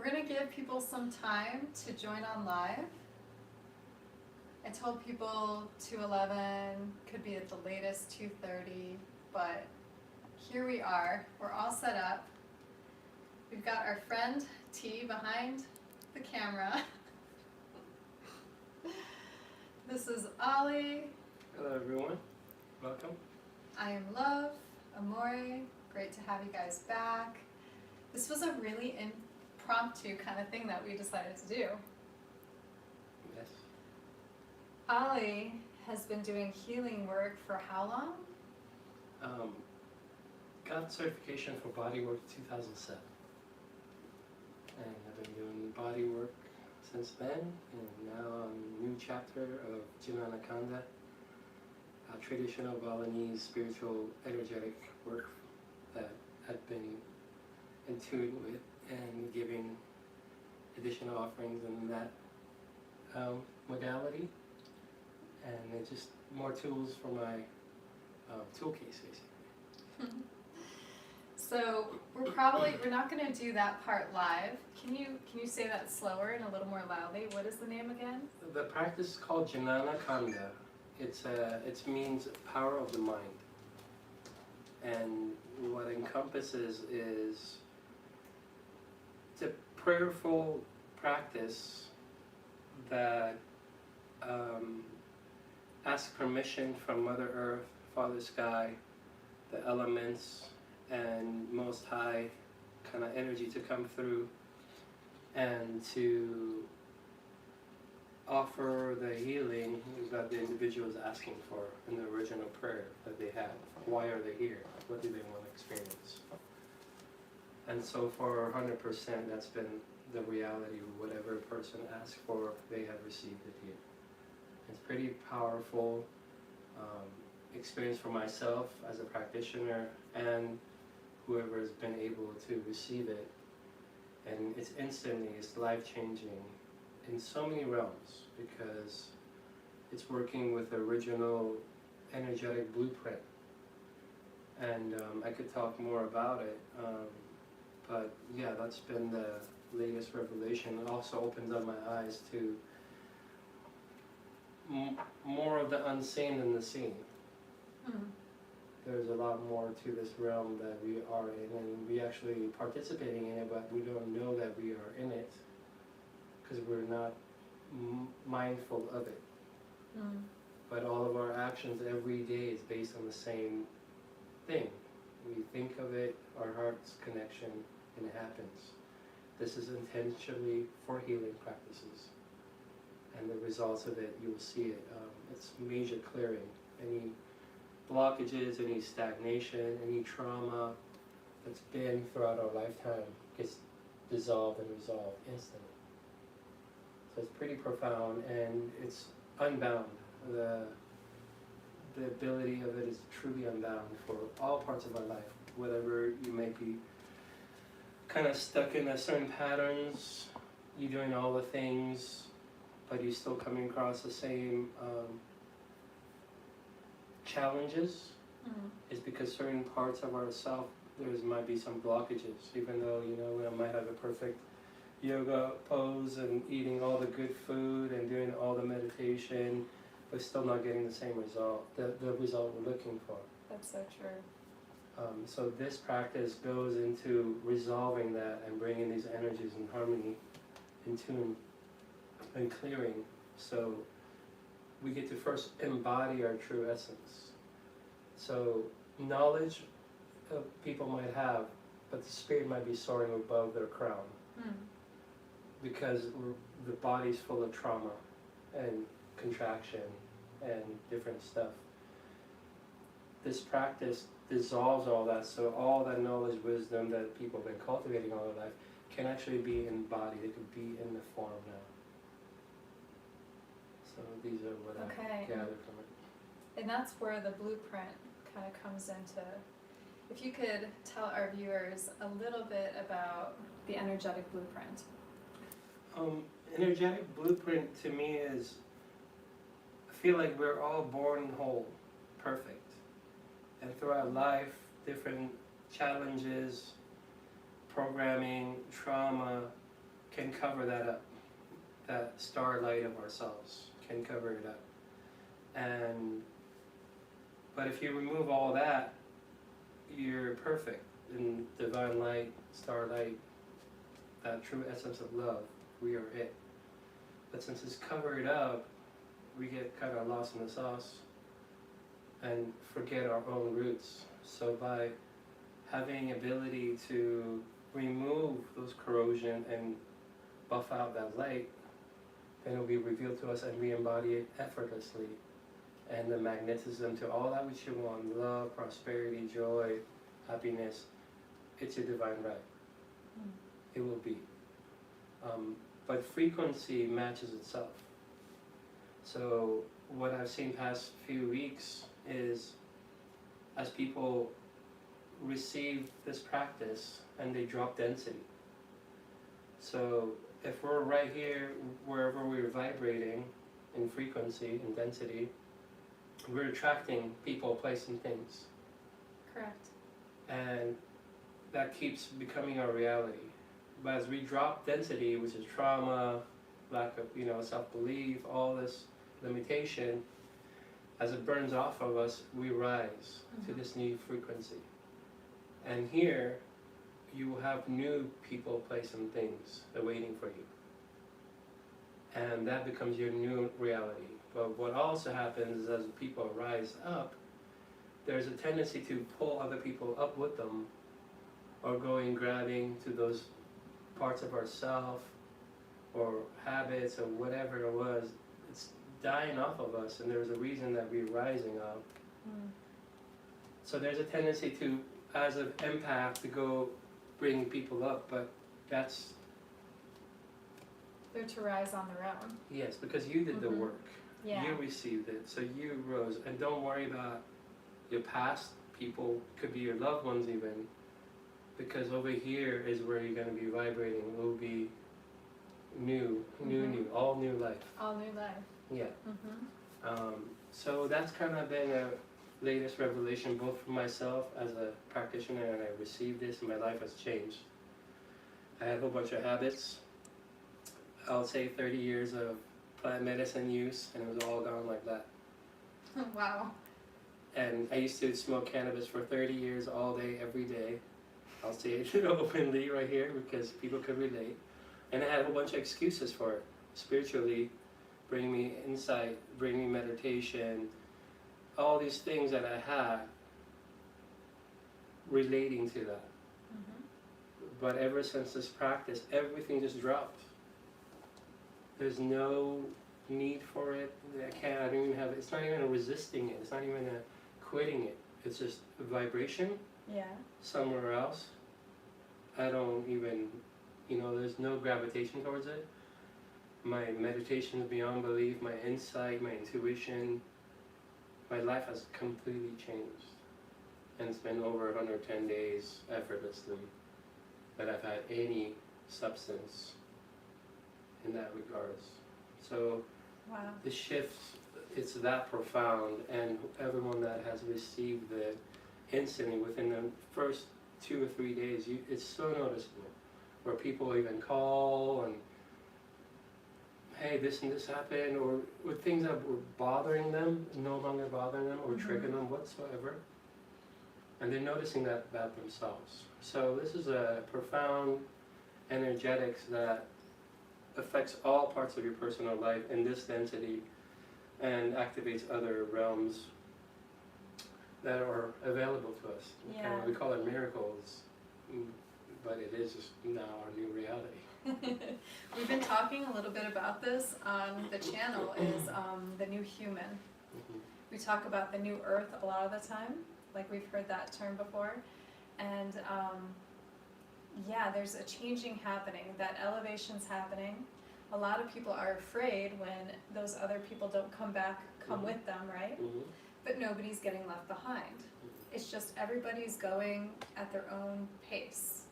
We're going to give people some time to join on live. I told people 2:11, could be at the latest 2:30, but here we are. We're all set up. We've got our friend T behind the camera. This is Ali. Hello everyone, welcome. I am Love, Amore. Great to have you guys back. This was a really impromptu kind of thing that we decided to do. Yes. Ali has been doing healing work for how long? Got certification for bodywork 2007. And I've been doing body work since then, and now I'm a new chapter of Jnana Kanda, a traditional Balinese spiritual energetic work that I've been in tune with and giving additional offerings in that modality, and it's just more tools for my tool case basically. So we're not going to do that part live. Can you say that slower and a little more loudly? What is the name again? The practice is called Jnana Kanda. It means power of the mind, and what it encompasses is it's a prayerful practice that asks permission from Mother Earth, Father Sky, the elements, and Most High kind of energy to come through and to offer the healing that the individual is asking for in the original prayer that they have. Why are they here? What do they want to experience? And so for 100%, that's been the reality. Whatever a person asks for, they have received it here. It's pretty powerful experience for myself as a practitioner and whoever has been able to receive it. And it's instantly, it's life-changing in so many realms because it's working with the original energetic blueprint. And I could talk more about it, but yeah, that's been the latest revelation. It also opens up my eyes to more of the unseen than the seen. There's a lot more to this realm that we are in, and we actually participating in it, but we don't know that we are in it because we're not mindful of it. But all of our actions every day is based on the same thing. We think of it, our heart's connection, and it happens. This is intentionally for healing practices, and the results of it, you'll see it. It's major clearing. Any blockages, any stagnation, any trauma that's been throughout our lifetime gets dissolved and resolved instantly. So it's pretty profound, and it's unbound. The ability of it is truly unbound for all parts of our life. Whatever you may be kind of stuck in a certain patterns, you're doing all the things, but you're still coming across the same challenges, is because certain parts of ourself, there might be some blockages, even though, you know, we might have a perfect yoga pose and eating all the good food and doing all the meditation, but still not getting the same result, the result we're looking for. That's so true. So this practice goes into resolving that and bringing these energies in harmony, in tune, and clearing. So we get to first embody our true essence. So knowledge people might have, but the spirit might be soaring above their crown because the body's full of trauma and contraction and different stuff. This practice dissolves all that, so all that knowledge, wisdom that people have been cultivating all their life can actually be embodied. It could be in the form now. So these are what I gathered from it. And that's where the blueprint kind of comes into. If you could tell our viewers a little bit about the energetic blueprint. Energetic blueprint to me is, I feel like we're all born whole, perfect. And throughout life, different challenges, programming, trauma, can cover that up. That starlight of ourselves can cover it up. But if you remove all that, you're perfect in divine light, starlight, that true essence of love. We are it. But since it's covered up, we get kind of lost in the sauce and forget our own roots. So by having ability to remove those corrosion and buff out that light, then it will be revealed to us and we embody it effortlessly. And the magnetism to all that which you want, love, prosperity, joy, happiness, it's your divine right. It will be. But frequency matches itself. So what I've seen past few weeks is as people receive this practice and they drop density. So if we're right here, wherever we're vibrating in frequency and density, we're attracting people, place, and things. Correct. And that keeps becoming our reality. But as we drop density, which is trauma, lack of self-belief, all this limitation, as it burns off of us, we rise to this new frequency. And here, you will have new people, place, and things awaiting for you. And that becomes your new reality. But what also happens is as people rise up, there's a tendency to pull other people up with them, or going grabbing to those parts of ourself or habits or whatever it was. It's dying off of us, and there's a reason that we're rising up. So there's a tendency to, as an empath, to go bring people up, but that's... They're to rise on their own. Yes, because you did the work. Yeah. You received it, so you rose. And don't worry about your past people, could be your loved ones even, because over here is where you're going to be vibrating. It will be new, all new life. All new life. Yeah. So that's kind of been a latest revelation, both for myself as a practitioner, and I received this, and my life has changed. I had a whole bunch of habits. I'll say 30 years of plant medicine use, and it was all gone like that. Wow. And I used to smoke cannabis for 30 years, all day, every day. I'll say it openly right here because people could relate. And I had a whole bunch of excuses for it. Spiritually, bring me insight, bring me meditation, all these things that I had relating to that. But ever since this practice, everything just dropped. There's no need for it. I don't even have it. It's not even a resisting it. It's not even a quitting it. It's just a vibration. Yeah. Somewhere else. I don't even, there's no gravitation towards it. My meditation is beyond belief, my insight, my intuition, my life has completely changed. And it's been over 110 days effortlessly that I've had any substance in that regards. So wow. The shift, it's that profound, and everyone that has received it instantly within the first 2 or 3 days, it's so noticeable, where people even call and, hey, this and this happened, or with things that were bothering them, no longer bothering them or triggering them whatsoever, and they're noticing that about themselves. So this is a profound energetics that affects all parts of your personal life in this density and activates other realms that are available to us. Yeah. We call it miracles, but it is just now our new reality. We've been talking a little bit about this on the channel, is the new human. We talk about the new earth a lot of the time, like we've heard that term before. And yeah, there's a changing happening, that elevation's happening. A lot of people are afraid when those other people don't come with them, right? But nobody's getting left behind. It's just everybody's going at their own pace,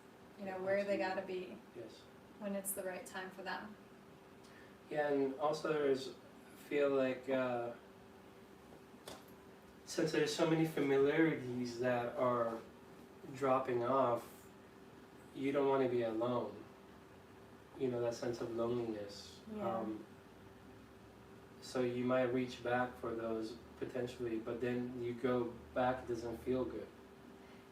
where they gotta be. Yes. When it's the right time for them. Yeah, and also feel like since there's so many familiarities that are dropping off, you don't want to be alone. that sense of loneliness. Yeah. So you might reach back for those potentially, but then you go back, it doesn't feel good.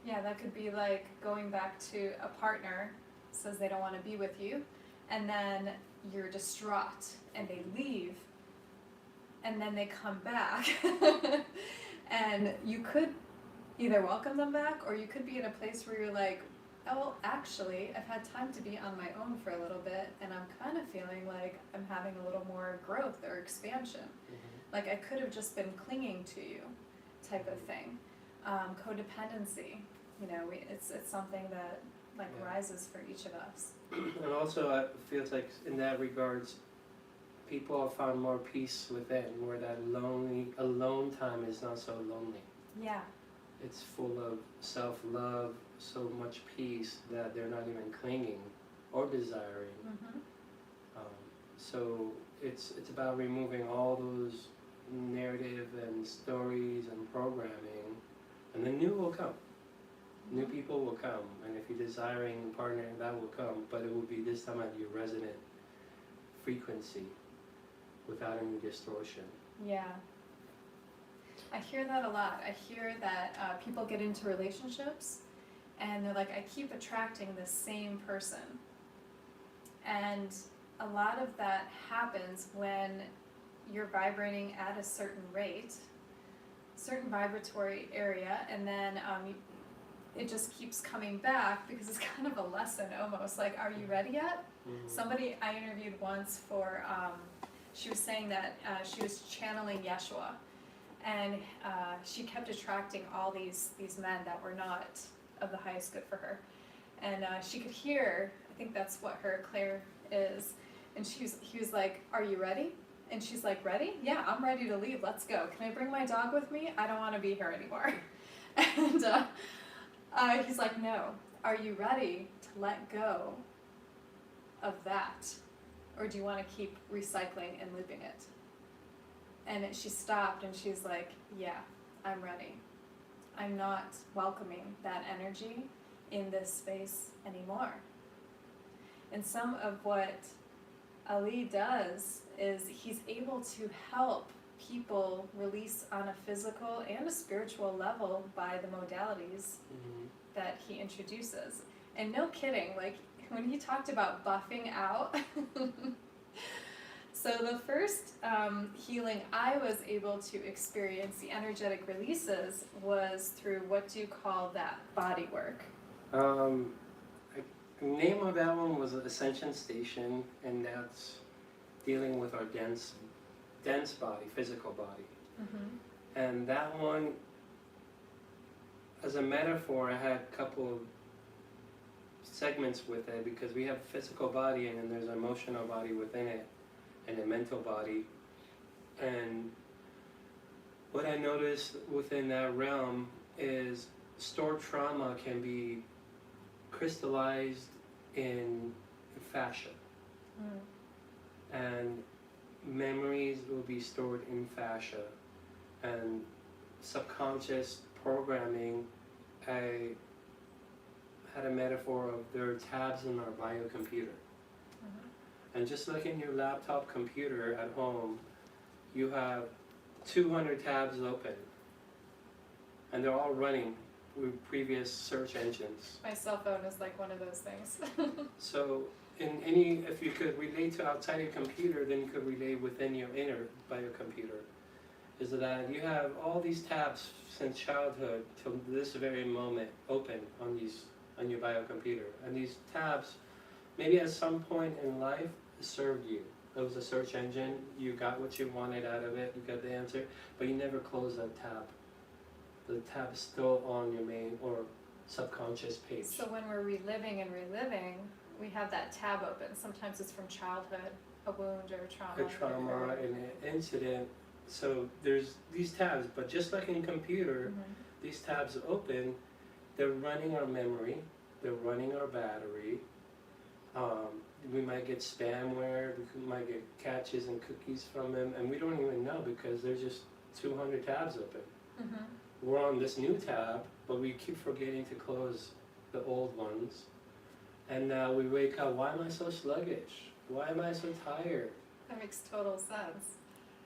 Yeah, that could be like going back to a partner says they don't want to be with you, and then you're distraught and they leave, and then they come back. And you could either welcome them back, or you could be in a place where you're like, oh, well, actually, I've had time to be on my own for a little bit, and I'm kind of feeling like I'm having a little more growth or expansion. Like I could have just been clinging to you, type of thing. Codependency, it's something that like rises for each of us. And also, it feels like in that regards, people have found more peace within, where that alone time is not so lonely. Yeah. It's full of self-love, so much peace that they're not even clinging or desiring. Mm-hmm. So it's about removing all those narrative and stories and programming, and the new will come. New people will come, and if you're desiring a partner, that will come, but it will be this time at your resonant frequency without any distortion. Yeah. I hear that a lot. I hear that people get into relationships and they're like, I keep attracting the same person. And a lot of that happens when you're vibrating at a certain rate, certain vibratory area, and then it just keeps coming back because it's kind of a lesson almost. Like, are you ready yet? Mm-hmm. Somebody I interviewed once for, she was saying that she was channeling Yeshua, and she kept attracting all these men that were not of the highest good for her. And she could hear, I think that's what her clair is, and he was like, are you ready? And she's like, ready? Yeah, I'm ready to leave, let's go. Can I bring my dog with me? I don't want to be here anymore. And he's like, no, are you ready to let go of that? Or do you want to keep recycling and looping it? And she stopped and she's like, yeah, I'm ready. I'm not welcoming that energy in this space anymore. And some of what Ali does is he's able to help people release on a physical and a spiritual level by the modalities that he introduces. And no kidding, like when he talked about buffing out, so the first healing I was able to experience, the energetic releases, was through, what do you call that body work? The name of that one was Ascension Station, and that's dealing with our dense body, physical body. Mm-hmm. And that one, as a metaphor, I had a couple of segments with it, because we have physical body and then there's an emotional body within it and a mental body. And what I noticed within that realm is stored trauma can be crystallized in fascia. And memories will be stored in fascia, and subconscious programming, I had a metaphor of there are tabs in our biocomputer. And just like in your laptop computer at home, you have 200 tabs open, and they're all running with previous search engines. My cell phone is like one of those things. So if you could relate to outside your computer, then you could relate within your inner biocomputer. Is that you have all these tabs since childhood till this very moment open on your biocomputer, and these tabs, maybe at some point in life, served you. It was a search engine. You got what you wanted out of it. You got the answer, but you never closed that tab. The tab's still on your main or subconscious page. So when we're reliving, we have that tab open. Sometimes it's from childhood, a wound or a trauma. A trauma, an incident. So there's these tabs, but just like in a computer, these tabs open, they're running our memory, they're running our battery. We might get spamware, we might get catches and cookies from them, and we don't even know because there's just 200 tabs open. We're on this new tab, but we keep forgetting to close the old ones. And now we wake up, why am I so sluggish? Why am I so tired? That makes total sense.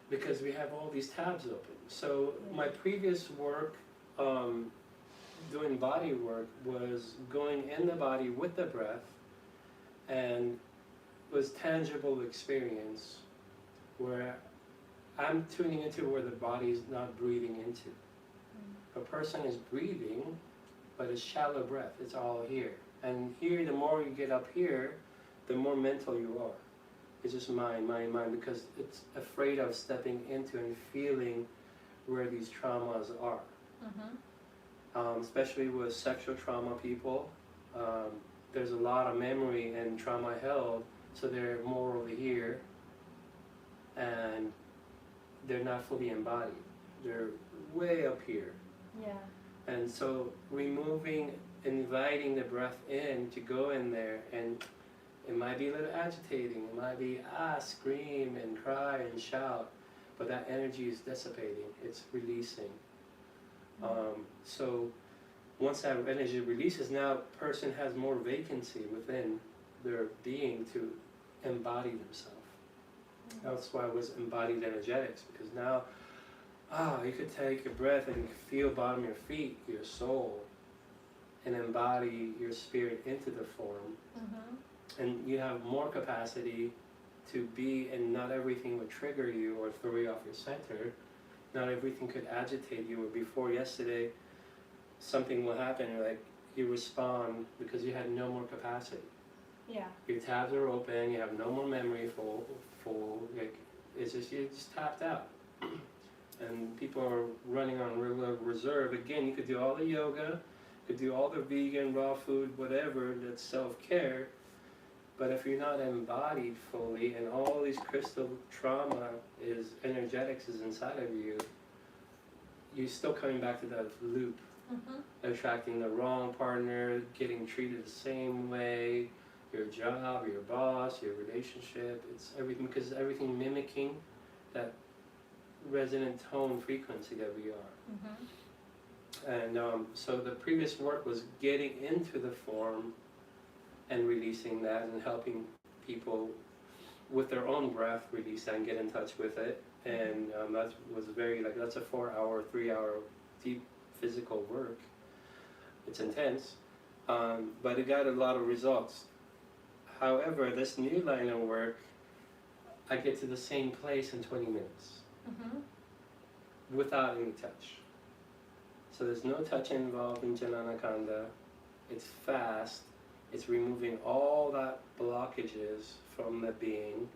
Because we have all these tabs open. So my previous work, doing body work, was going in the body with the breath, and was tangible experience where I'm tuning into where the body's not breathing into. A person is breathing, but it's shallow breath, it's all here. And here, the more you get up here, the more mental you are. It's just mind, because it's afraid of stepping into and feeling where these traumas are. Especially with sexual trauma people, there's a lot of memory and trauma held, so they're more over here, and they're not fully embodied. They're way up here. Yeah. And so inviting the breath in to go in there, and it might be a little agitating, it might be scream and cry and shout, but that energy is dissipating, it's releasing. So once that energy releases, now a person has more vacancy within their being to embody themselves. That's why it was embodied energetics, because now you could take a breath and feel bottom of your feet, your soul, and embody your spirit into the form. And you have more capacity to be, and not everything would trigger you or throw you off your center. Not everything could agitate you. Or before yesterday, something will happen, you respond because you had no more capacity. Yeah. Your tabs are open, you have no more memory full, it's just, you're just tapped out. And people are running on reserve. Again, you could do all the yoga, you could do all the vegan, raw food, whatever, that's self-care, but if you're not embodied fully, and all these crystal trauma is energetics is inside of you, you're still coming back to that loop. Attracting the wrong partner, getting treated the same way, your job, your boss, your relationship, it's everything, because everything mimicking that resonant tone frequency that we are. And so the previous work was getting into the form and releasing that, and helping people with their own breath release that and get in touch with it. And that was that's a 4-hour, 3-hour deep physical work. It's intense, but it got a lot of results. However, this new line of work, I get to the same place in 20 minutes without any touch. So there's no touch involved in Jnana Kanda. It's fast. It's removing all that blockages from the being,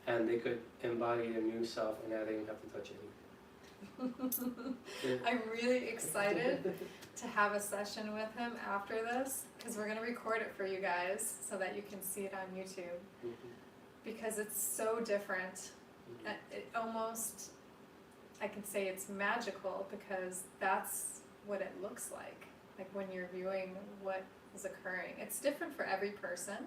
and they could embody their new self, and I didn't have to touch anything. I'm really excited to have a session with him after this, because we're going to record it for you guys so that you can see it on YouTube, because it's so different. It almost, I can say it's magical, because that's what it looks like when you're viewing what is occurring. It's different for every person.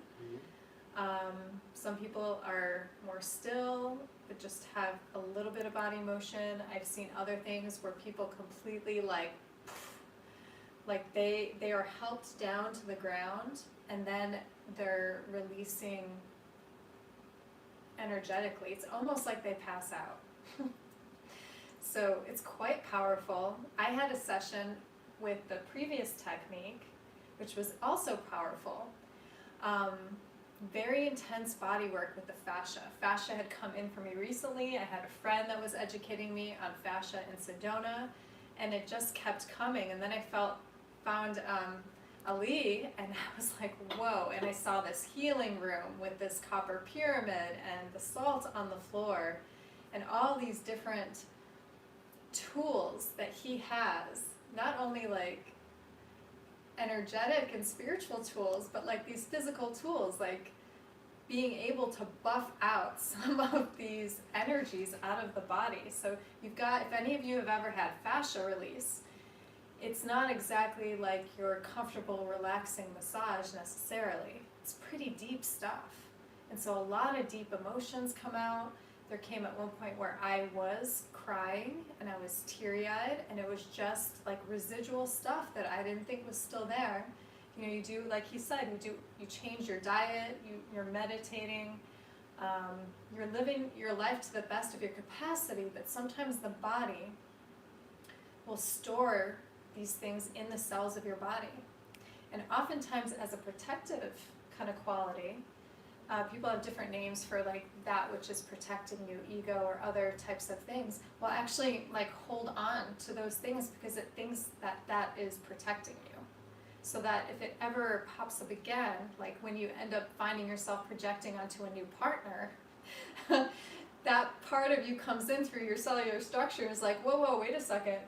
Some people are more still, but just have a little bit of body motion. I've seen other things where people completely they are helped down to the ground, and then they're releasing energetically. It's almost like they pass out. So it's quite powerful. I had a session with the previous technique, which was also powerful. Very intense body work with the fascia. Fascia had come in for me recently. I had a friend that was educating me on fascia in Sedona, and it just kept coming. And then I found Ali, and I was like, whoa. And I saw this healing room with this copper pyramid and the salt on the floor and all these different tools that he has, not only energetic and spiritual tools, but these physical tools, being able to buff out some of these energies out of the body. So you've got, if any of you have ever had fascia release, it's not exactly like your comfortable, relaxing massage necessarily. It's pretty deep stuff. And so a lot of deep emotions come out. There came at one point where I was crying and I was teary-eyed, and it was just residual stuff that I didn't think was still there. You know, you do, like he said, you change your diet, you're meditating, you're living your life to the best of your capacity, but sometimes the body will store these things in the cells of your body. And oftentimes as a protective kind of quality, people have different names for like that which is protecting you, ego or other types of things. Well, actually like hold on to those things because it thinks that that is protecting you. So that if it ever pops up again, like when you end up finding yourself projecting onto a new partner, that part of you comes in through your cellular structure and is like, whoa, wait a second,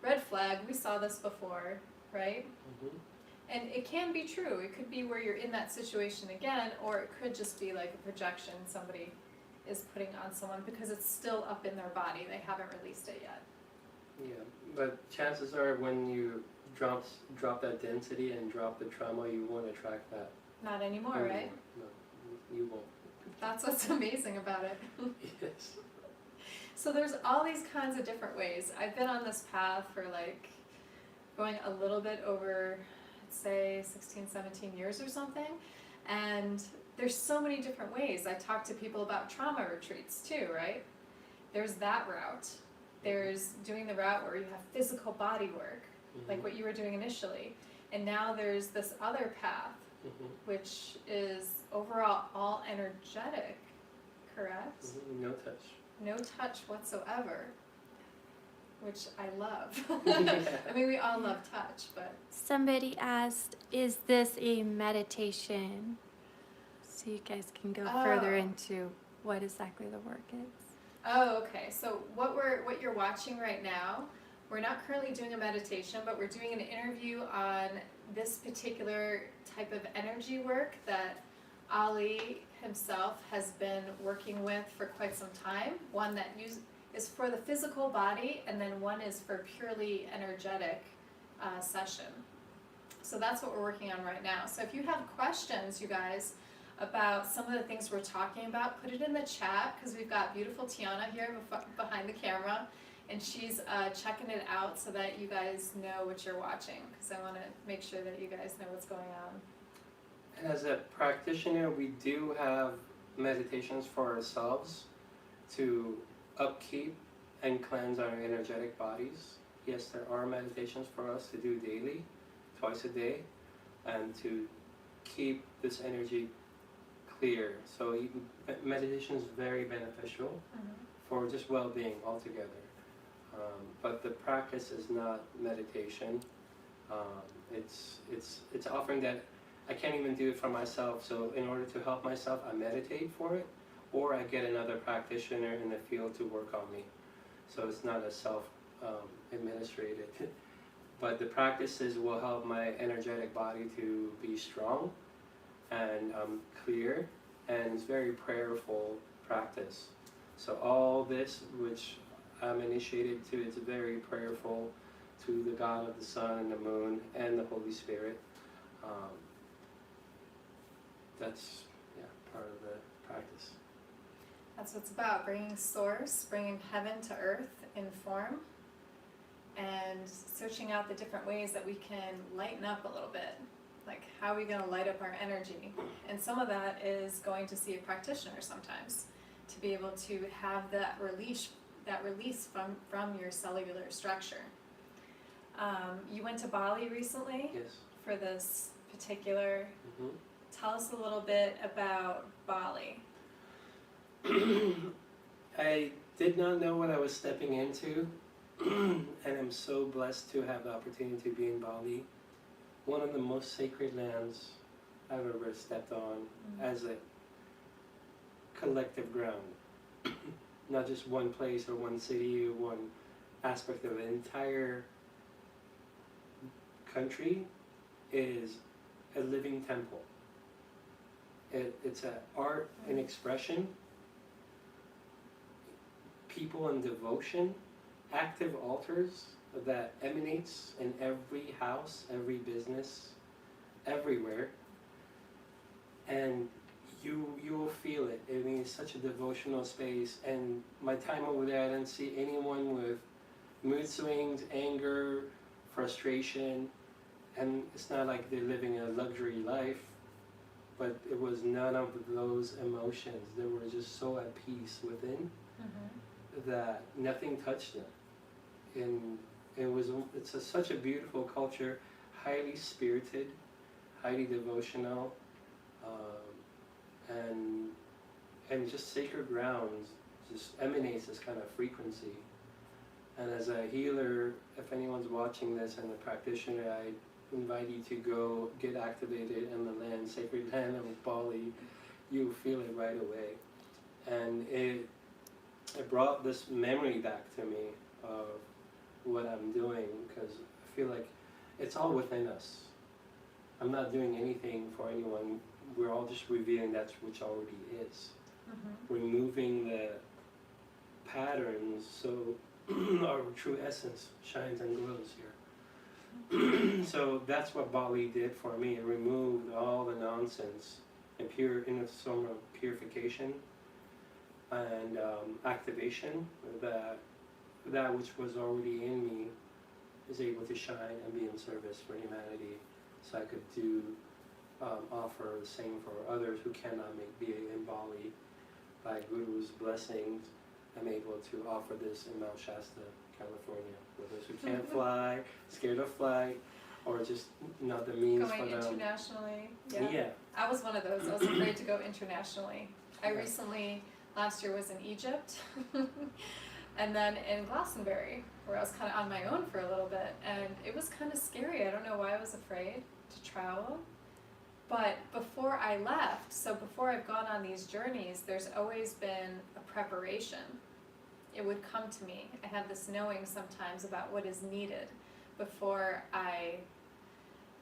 red flag, we saw this before, right? Mm-hmm. And it can be true. It could be where you're in that situation again, or it could just be like a projection somebody is putting on someone because it's still up in their body. They haven't released it yet. Yeah, but chances are when you drop that density and drop the trauma, you won't attract that. Not anymore, right? No, you won't. That's what's amazing about it. Yes. So there's all these kinds of different ways. I've been on this path for like going a little bit over, let's say 16, 17 years or something. And there's so many different ways. I talk to people about trauma retreats too, right? There's that route. There's doing the route where you have physical body work, like what you were doing initially. And now there's this other path, which is overall all energetic, correct? No touch. No touch whatsoever, which I love. I mean, we all love touch, but... Somebody asked, is this a meditation? So you guys can go further into what exactly the work is. Oh, okay. So what you're watching right now, we're not currently doing a meditation, but we're doing an interview on this particular type of energy work that Ali himself has been working with for quite some time. One that is for the physical body, and then one is for purely energetic session. So that's what we're working on right now. So if you have questions, you guys, about some of the things we're talking about, put it in the chat, because we've got beautiful Tiana here behind the camera, and she's checking it out so that you guys know what you're watching, because I want to make sure that you guys know what's going on. And as a practitioner, we do have meditations for ourselves to upkeep and cleanse our energetic bodies. Yes, there are meditations for us to do daily, twice a day, and to keep this energy clear. So meditation is very beneficial for just well-being altogether. But the practice is not meditation. It's offering that I can't even do it for myself. So in order to help myself, I meditate for it, or I get another practitioner in the field to work on me. So it's not a self-administrated. But the practices will help my energetic body to be strong and clear, and it's very prayerful practice. So all this, which I'm initiated to, it's very prayerful to the God of the sun and the moon and the Holy Spirit. That's part of the practice. That's what it's about, bringing source, bringing heaven to earth in form, and searching out the different ways that we can lighten up a little bit. Like, how are we going to light up our energy? And some of that is going to see a practitioner sometimes, to be able to have that release from your cellular structure. You went to Bali recently? Yes. For this particular... Tell us a little bit about Bali. I did not know what I was stepping into, and I'm so blessed to have the opportunity to be in Bali, one of the most sacred lands I've ever stepped on as a collective ground. Not just one place or one city or one aspect of it. The entire country is a living temple. It's an art and expression, people and devotion, active altars that emanates in every house, every business, everywhere. And you will feel it. I mean, it's such a devotional space. And my time over there, I didn't see anyone with mood swings, anger, frustration. And it's not like they're living a luxury life, but it was none of those emotions. They were just so at peace within that nothing touched them. And such a beautiful culture, highly spirited, highly devotional, and just sacred grounds just emanates this kind of frequency. And as a healer, if anyone's watching this and a practitioner, I invite you to go get activated in the land, sacred land of Bali. You'll feel it right away. And it brought this memory back to me of what I'm doing, because I feel like it's all within us. I'm not doing anything for anyone. We're all just revealing that which already is. Removing the patterns so our true essence shines and glows here. So that's what Bali did for me. It removed all the nonsense and in a form of purification and activation. That which was already in me is able to shine and be in service for humanity. So I could offer the same for others who cannot be in Bali. By Guru's blessings, I'm able to offer this in Mount Shasta, California, for those who can't fly, scared of flight, or just not the means Going for them. internationally. Yeah. I was one of those. I was afraid to go internationally. I Yeah. recently, last year was in Egypt, and then in Glastonbury, where I was kind of on my own for a little bit, and it was kind of scary. I don't know why I was afraid to travel. But before I left, so before I've gone on these journeys, there's always been a preparation. It would come to me. I have this knowing sometimes about what is needed before I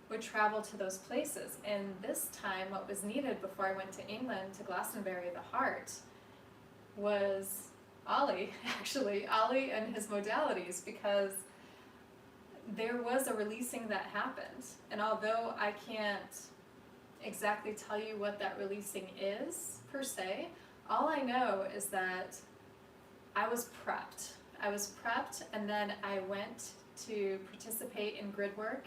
would travel to those places. And this time, what was needed before I went to England, to Glastonbury, the heart, was Ali, actually. Ali and his modalities, because there was a releasing that happened. And although I can't exactly tell you what that releasing is, per se, all I know is that I was prepped. And then I went to participate in grid work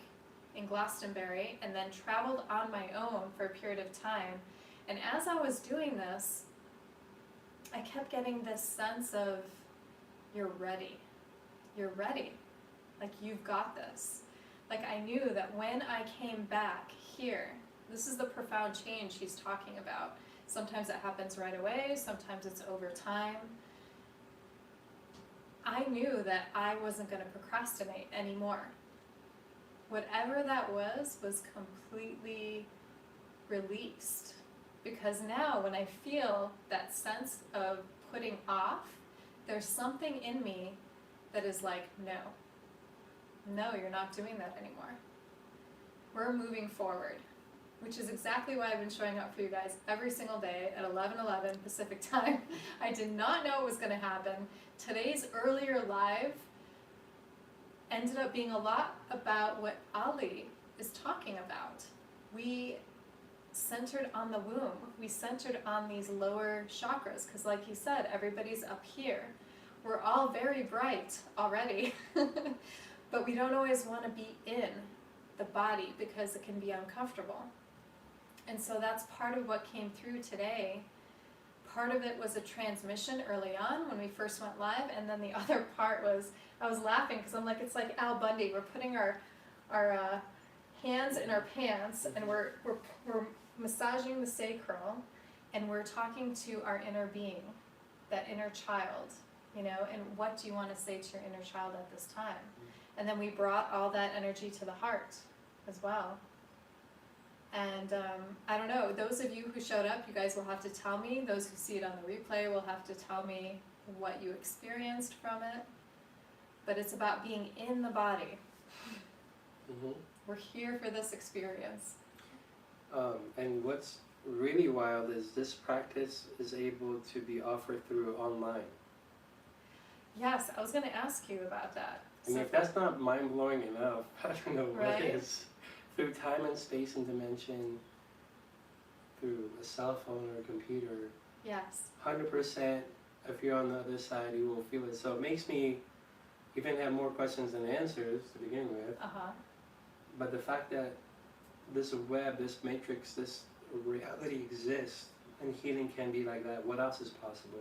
in Glastonbury, and then traveled on my own for a period of time. And as I was doing this, I kept getting this sense of, you're ready. Like, you've got this. Like, I knew that when I came back here, this is the profound change he's talking about. Sometimes it happens right away, sometimes it's over time. I knew that I wasn't going to procrastinate anymore. Whatever that was completely released. Because now when I feel that sense of putting off, there's something in me that is like, no, you're not doing that anymore. We're moving forward. Which is exactly why I've been showing up for you guys every single day at 11:11 Pacific time. I did not know it was going to happen. Today's earlier live ended up being a lot about what Ali is talking about. We centered on the womb. We centered on these lower chakras, because like he said, everybody's up here. We're all very bright already, but we don't always want to be in the body because it can be uncomfortable. And so that's part of what came through today. Part of it was a transmission early on when we first went live, and then the other part was, I was laughing because I'm like, it's like Al Bundy. We're putting our hands in our pants, and we're massaging the sacral, and we're talking to our inner being, that inner child, and what do you want to say to your inner child at this time? And then we brought all that energy to the heart as well. And I don't know, those of you who showed up, you guys will have to tell me. Those who see it on the replay will have to tell me what you experienced from it. But it's about being in the body. We're here for this experience. And what's really wild is this practice is able to be offered through online. Yes, I was going to ask you about that. I mean, if that's not mind-blowing enough, I don't know what Right? is. Through time and space and dimension, through a cell phone or a computer, Yes. 100%, if you're on the other side, you will feel it. So it makes me even have more questions than answers to begin with. but the fact that this web, this matrix, this reality exists, and healing can be like that, what else is possible?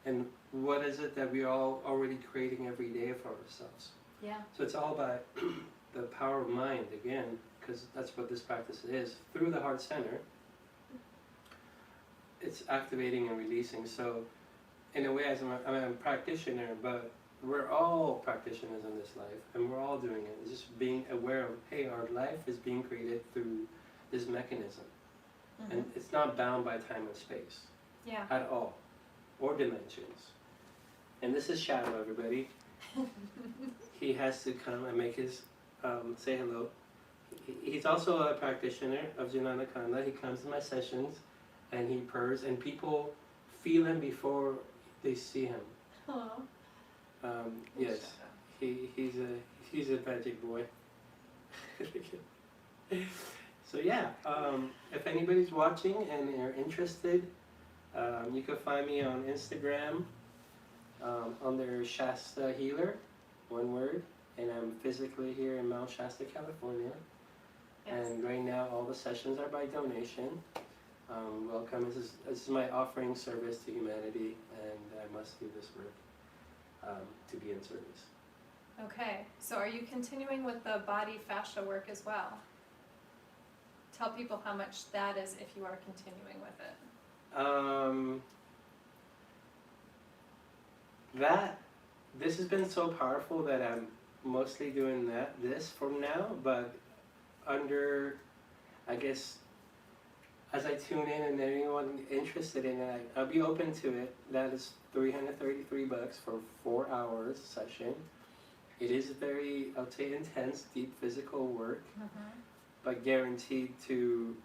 And what is it that we're all already creating every day for ourselves? Yeah. So it's all about the power of mind, again, because that's what this practice is. Through the heart center, it's activating and releasing. So in a way, I'm a practitioner, but we're all practitioners in this life, and we're all doing it. It's just being aware of, hey, our life is being created through this mechanism. Mm-hmm. And it's not bound by time and space Yeah. at all, or dimensions. And this is Shadow, everybody. He has to come and make his, say hello. He's also a practitioner of Jnana Kanda. He comes to my sessions and he purrs, and people feel him before they see him. Aww. Yes, he's a magic boy. So yeah, if anybody's watching and you're interested, you can find me on Instagram under Shasta Healer, one word, and I'm physically here in Mount Shasta, California. Yes. And right now all the sessions are by donation. Welcome. This is my offering service to humanity, and I must do this work to be in service. Okay, so are you continuing with the body fascia work as well? Tell people how much that is if you are continuing with it. This has been so powerful that I'm mostly doing this for now, but under, I guess, as I tune in and anyone interested in it, I'll be open to it. That is $333 for 4 hours session. It is very, I would say, intense, deep physical work, but guaranteed to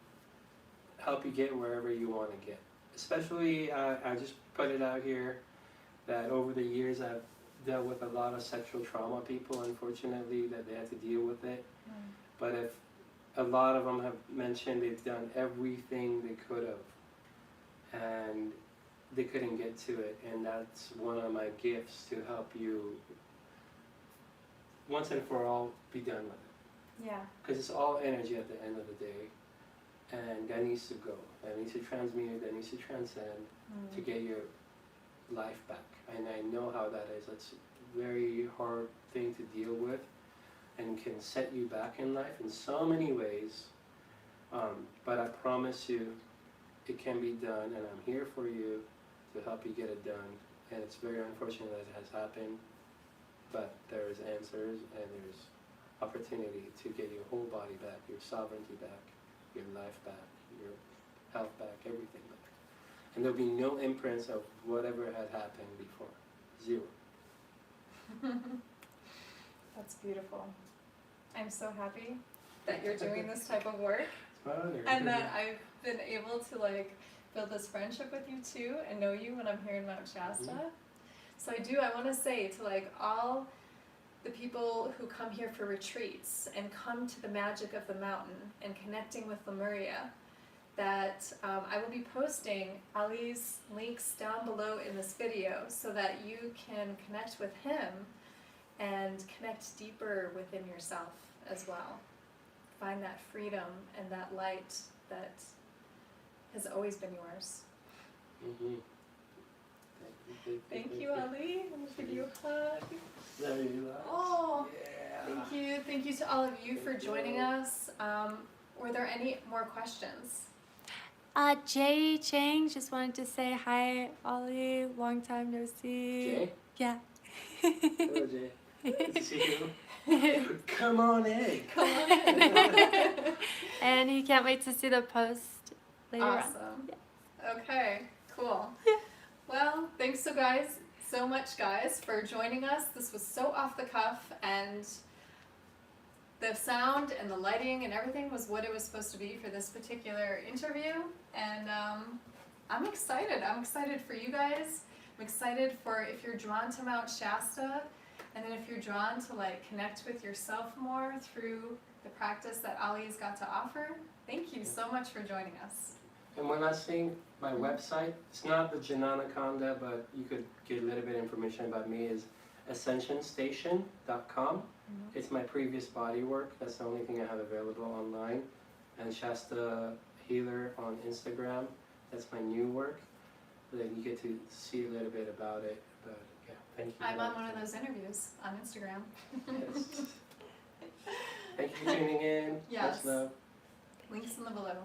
help you get wherever you want to get. Especially, I just put it out here that over the years I've dealt with a lot of sexual trauma people, unfortunately, that they had to deal with it. But if a lot of them have mentioned they've done everything they could have, and they couldn't get to it, and that's one of my gifts to help you once and for all be done with it. Yeah. Because it's all energy at the end of the day, and that needs to go. That needs to transmute, that needs to transcend to get your life back. And I know how that is. It's a very hard thing to deal with, and can set you back in life in so many ways. But I promise you, it can be done, and I'm here for you to help you get it done. And it's very unfortunate that it has happened, but there's answers and there's opportunity to get your whole body back, your sovereignty back, your life back, your health back, everything back. And there'll be no imprints of whatever had happened before. Zero. That's beautiful. I'm so happy that you're doing this type of work, Fun, and that I've been able to build this friendship with you too, and know you when I'm here in Mount Shasta. So I want to say to all the people who come here for retreats and come to the magic of the mountain and connecting with Lemuria, that I will be posting Ali's links down below in this video so that you can connect with him and connect deeper within yourself as well. Find that freedom and that light that has always been yours. Thank you, Ali. I'm going to give you a hug. There you are. Oh, yeah. Thank you to all of you for joining us. Were there any more questions? Jay Chang just wanted to say hi, Ollie. Long time no see. Jay? Yeah. Hello, Jay. Good to see you. Come on in. Come on in. And he can't wait to see the post later on. Awesome. Okay, cool. Well, thanks so much guys for joining us. This was so off the cuff, and the sound and the lighting and everything was what it was supposed to be for this particular interview. And I'm excited. I'm excited for you guys. I'm excited for if you're drawn to Mount Shasta, and then if you're drawn to connect with yourself more through the practice that Ali's got to offer. Thank you so much for joining us. And one last thing, my website, it's not the Jnana Kanda, but you could get a little bit of information about me, is ascensionstation.com. It's my previous body work. That's the only thing I have available online. And Shasta Healer on Instagram. That's my new work. Then you get to see a little bit about it. But yeah, thank you. I'm on one of those interviews on Instagram. Yes. Thank you for tuning in. Yes. Much love. Links in the below.